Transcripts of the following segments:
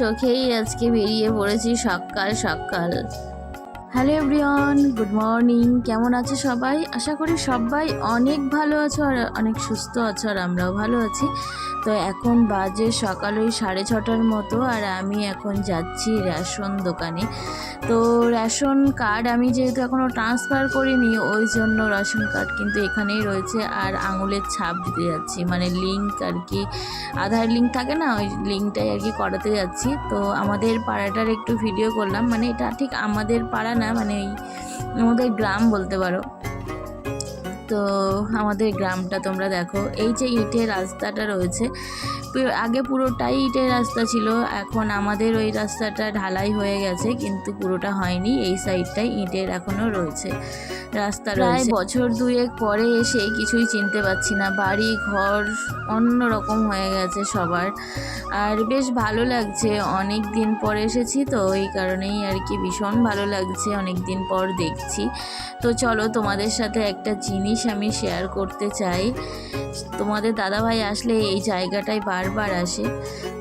চোখেই আজকে বেরিয়ে পড়েছি সকাল সকাল। Hello everyone, good morning. কেমন আছো সবাই? আশা করি সবাই অনেক ভালো আছো আর অনেক সুস্থ আছো, আর আমরাও ভালো আছি। তো এখন বাজে সকাল ওই 6:30টার মতো, আর আমি এখন যাচ্ছি রেশন দোকানে। তো রেশন কার্ড আমি যেহেতু এখনও ট্রান্সফার করিনি, ওই জন্য রেশন কার্ড কিন্তু এখানেই রয়েছে, আর আঙুলের ছাপ দিতে যাচ্ছি, মানে লিঙ্ক আর কি, আধার লিঙ্ক থাকে না, ওই লিঙ্কটাই আর কি করাতে যাচ্ছি। তো আমাদের পাড়াটার একটু ভিডিও করলাম, মানে এটা ঠিক আমাদের পাড়া না, মানে আমাদের গ্রাম বলতে পারো। তো আমাদের গ্রামটা তোমরা দেখো, এই যে ইটের রাস্তাটা রয়েছে, আগে পুরোটাই ইটের রাস্তা ছিল, এখন আমাদের ওই রাস্তাটা ঢালাই হয়ে গেছে, কিন্তু পুরোটা হয়নি, এই সাইডটাই ইটের এখনও রয়েছে রাস্তা। প্রায় বছর দুয়েক পরে এসে কিছুই চিনতে পারছি না, বাড়ি ঘর অন্য রকম হয়ে গেছে সবার, আর বেশ ভালো লাগছে। অনেক দিন পর এসেছি তো এই কারণেই আর কি ভীষণ ভালো লাগছে, অনেক দিন পর দেখছি। তো চলো তোমাদের সাথে একটা জিনিস আমি শেয়ার করতে চাই। তোমাদের দাদাভাই আসলে এই জায়গাটায় বারবার আসে।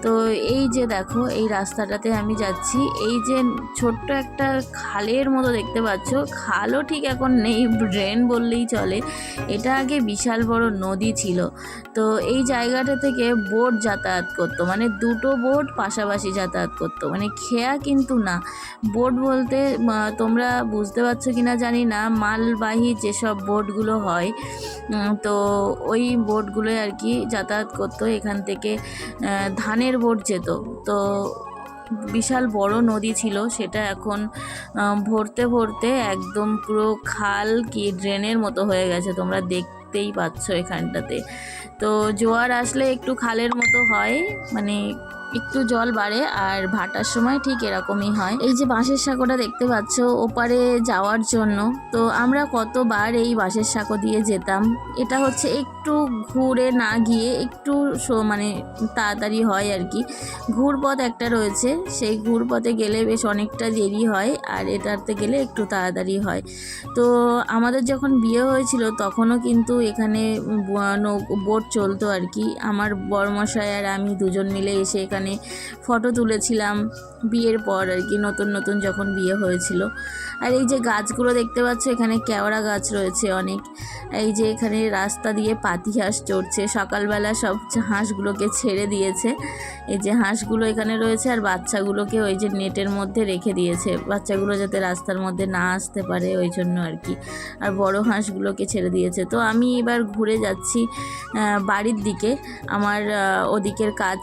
তো এই যে দেখো, এই রাস্তাটাতে আমি যাচ্ছি, এই যে ছোট্ট একটা খালের মতো দেখতে পাচ্ছ, খালও ঠিক এখন নেই, ড্রেন বললেই চলে। এটা আগে বিশাল বড় নদী ছিল। তো এই জায়গাটা থেকে বোট যাতায়াত করতো, মানে দুটো বোট পাশাপাশি যাতায়াত করতো, মানে খেয়া কিন্তু না। বোট বলতে তোমরা বুঝতে পারছো কিনা জানি না, মালবাহী যেসব বোটগুলো হয়, তো ওই বোটগুলো আর কি যাতায়াত করতো। এখান থেকে ধানের বোট যেত। তো বিশাল বড় নদী ছিল, সেটা এখন ভরতে ভরতে একদম পুরো খাল কি ড্রেনের মতো হয়ে গেছে, তোমরা দেখতেই পাচ্ছ এখানটাতে। তো জোয়ার আসলে একটু খালের মতো হয়, মানে একটু জল বাড়ে, আর ভাটার সময় ঠিক এরকমই হয়। এই যে বাঁশের সাঁকোটা দেখতে পাচ্ছ ওপারে যাওয়ার জন্য, তো আমরা কতবার এই বাঁশের সাঁকো দিয়ে যেতাম। এটা হচ্ছে একটু ঘুরে না গিয়ে একটু মানে তাড়াতাড়ি হয় আর কি, ঘুরপথ একটা রয়েছে, সেই ঘুরপথে গেলে বেশ অনেকটা দেরি হয়, আর এটাতে গেলে একটু তাড়াতাড়ি হয়। তো আমাদের যখন বিয়ে হয়েছিল তখনও কিন্তু এখানে বোট চলতো আর কি। আমার বড়মশাই আর আমি দুজন মিলে এসে এখানে ফটো তুলেছিলাম বিয়ের পর আর কি, নতুন নতুন যখন বিয়ে হয়েছিল। আর এই যে গাছগুলো দেখতে পাচ্ছ, এখানে কেওড়া গাছ রয়েছে অনেক। এই যে এখানে রাস্তা দিয়ে পাতি হাঁস চড়ছে, সকালবেলা সব হাঁসগুলোকে ছেড়ে দিয়েছে। এই যে হাঁসগুলো এখানে রয়েছে, আর বাচ্চাগুলোকে ওই যে নেটের মধ্যে রেখে দিয়েছে, বাচ্চাগুলো যাতে রাস্তার মধ্যে না আসতে পারে ওই জন্য আর কি, আর বড় হাঁসগুলোকে ছেড়ে দিয়েছে। তো আমি এবার ঘুরে যাচ্ছি বাড়ির দিকে, আমার ওদিকের কাজ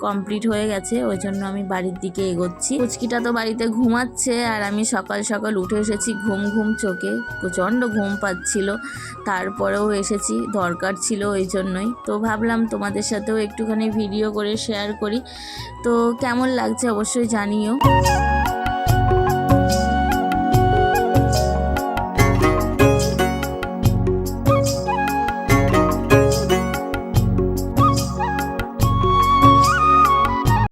কমপ্লিট হয়ে গেছে, ওই জন্য আমি বাড়ির দিকে এগোচ্ছি। পুচকিটা তো বাড়িতে ঘুমাচ্ছে, আর আমি সকাল সকাল উঠে এসেছি ঘুম ঘুম চোখে, প্রচণ্ড ঘুম পাচ্ছিল, তারপরেও এসেছি, দরকার ছিল ওই জন্যই। তো ভাবলাম তোমাদের সাথেও একটুখানি ভিডিও করে শেয়ার করি। তো কেমন লাগছে অবশ্যই জানিও।